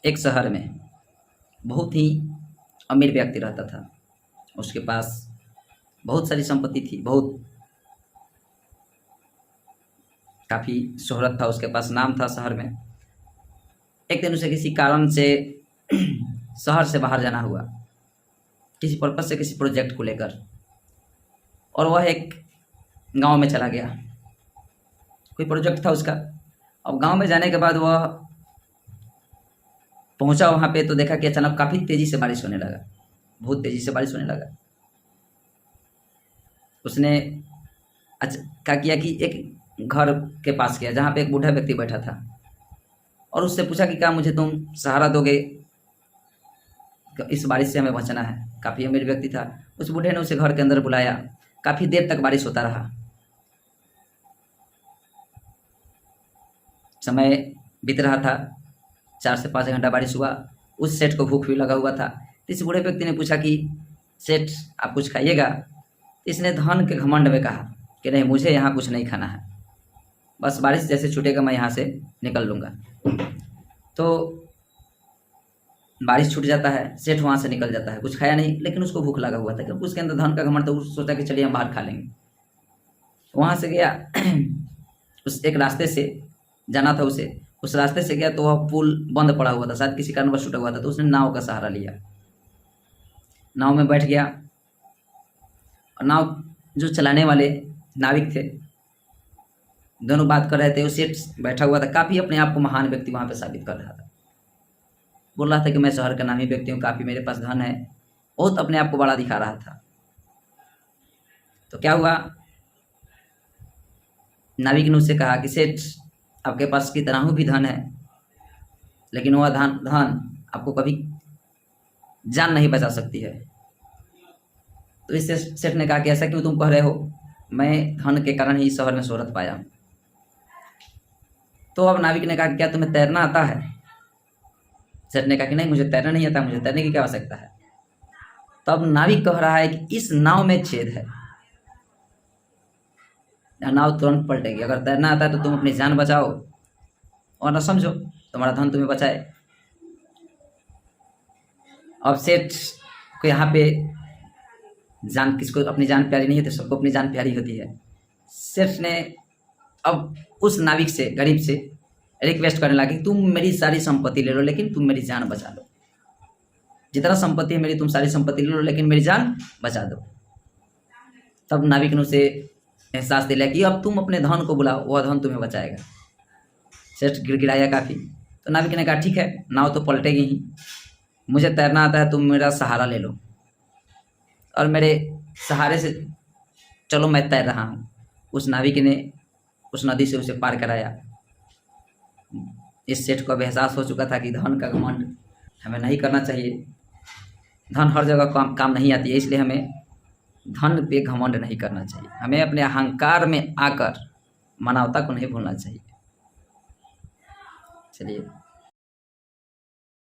एक शहर में बहुत ही अमीर व्यक्ति रहता था। उसके पास बहुत सारी संपत्ति थी, बहुत काफ़ी शोहरत था, उसके पास नाम था शहर में। एक दिन उसे किसी कारण से शहर से बाहर जाना हुआ, किसी पर्पज से, किसी प्रोजेक्ट को लेकर, और वह एक गांव में चला गया। कोई प्रोजेक्ट था उसका। अब गांव में जाने के बाद वह पहुंचा वहां पे, तो देखा कि अचानक काफ़ी तेज़ी से बारिश होने लगा, बहुत तेज़ी से बारिश होने लगा। उसने क्या किया कि एक घर के पास गया जहाँ पे एक बूढ़ा व्यक्ति बैठा था, और उससे पूछा कि क्या मुझे तुम सहारा दोगे, इस बारिश से हमें बचना है। काफ़ी अमीर व्यक्ति था। उस बूढ़े ने उसे घर के अंदर बुलाया। काफ़ी देर तक बारिश होता रहा। समय बीत रहा था, 4 से 5 घंटा बारिश हुआ। उस सेठ को भूख भी लगा हुआ था। इस बूढ़े व्यक्ति ने पूछा कि सेठ आप कुछ खाइएगा। इसने धन के घमंड में कहा कि नहीं, मुझे यहाँ कुछ नहीं खाना है, बस बारिश जैसे छूटेगा मैं यहाँ से निकल लूँगा। तो बारिश छूट जाता है, सेठ वहाँ से निकल जाता है। कुछ खाया नहीं, लेकिन उसको भूख लगा हुआ था क्योंकि उसके अंदर धन का घमंड था। उसने सोचा कि चलिए हम बाहर खा लेंगे। वहाँ से गया उस एक रास्ते से जाना था उसे, उस रास्ते से गया तो वह पुल बंद पड़ा हुआ था, शायद किसी कारणवश छूटा हुआ था। तो उसने नाव का सहारा लिया, नाव में बैठ गया। और नाव जो चलाने वाले नाविक थे, दोनों बात कर रहे थे। वो सेठ बैठा हुआ था, काफ़ी अपने आप को महान व्यक्ति वहाँ पे साबित कर रहा था। बोल रहा था कि मैं शहर का नामी व्यक्ति हूँ, काफ़ी मेरे पास धन है, बहुत अपने आप को बड़ा दिखा रहा था। तो क्या हुआ, नाविक ने उससे कहा कि सेठ आपके पास कितना भी धन है, लेकिन वह धन आपको कभी जान नहीं बचा सकती है। तो इससे सेठ ने कहा कि ऐसा क्यों तुम कह रहे हो, मैं धन के कारण ही शहर में शोहरत पाया। तो अब नाविक ने कहा कि क्या तुम्हें तैरना आता है। सेठ ने कहा कि नहीं, मुझे तैरना नहीं आता, मुझे तैरने की क्या आवश्यकता है। तब नाविक कह रहा है कि इस नाव में छेद है, नाव तुरंत पलटेगी। अगर तैरना आता है तो तुम अपनी जान बचाओ, और न समझो तुम्हारा धन तुम्हें बचाए। अब सेठ को यहाँ पे जान, किसको अपनी जान प्यारी नहीं होती, सबको अपनी जान प्यारी होती है। सेठ ने अब उस नाविक से, गरीब से रिक्वेस्ट करने लगी, तुम मेरी सारी संपत्ति ले लो, लेकिन तुम मेरी जान बचा लो। जितना संपत्ति है मेरी, तुम सारी संपत्ति ले लो, लेकिन मेरी जान बचा दो। तब नाविक ने उसे एहसास दिलाया कि अब तुम अपने धन को बुलाओ, वह धन तुम्हें बचाएगा। सेठ गिड़गिड़ाया काफ़ी। तो नाविक ने कहा ठीक है, नाव तो पलटेगी ही, मुझे तैरना आता है, तुम मेरा सहारा ले लो और मेरे सहारे से चलो, मैं तैर रहा हूँ। उस नाविक ने उस नदी से उसे पार कराया। इस सेठ को अब एहसास हो चुका था कि धन का घमंड हमें नहीं करना चाहिए। धन हर जगह काम नहीं आती है, इसलिए हमें धन पे घमंड नहीं करना चाहिए। हमें अपने अहंकार में आकर मानवता को नहीं भूलना चाहिए। चलिए।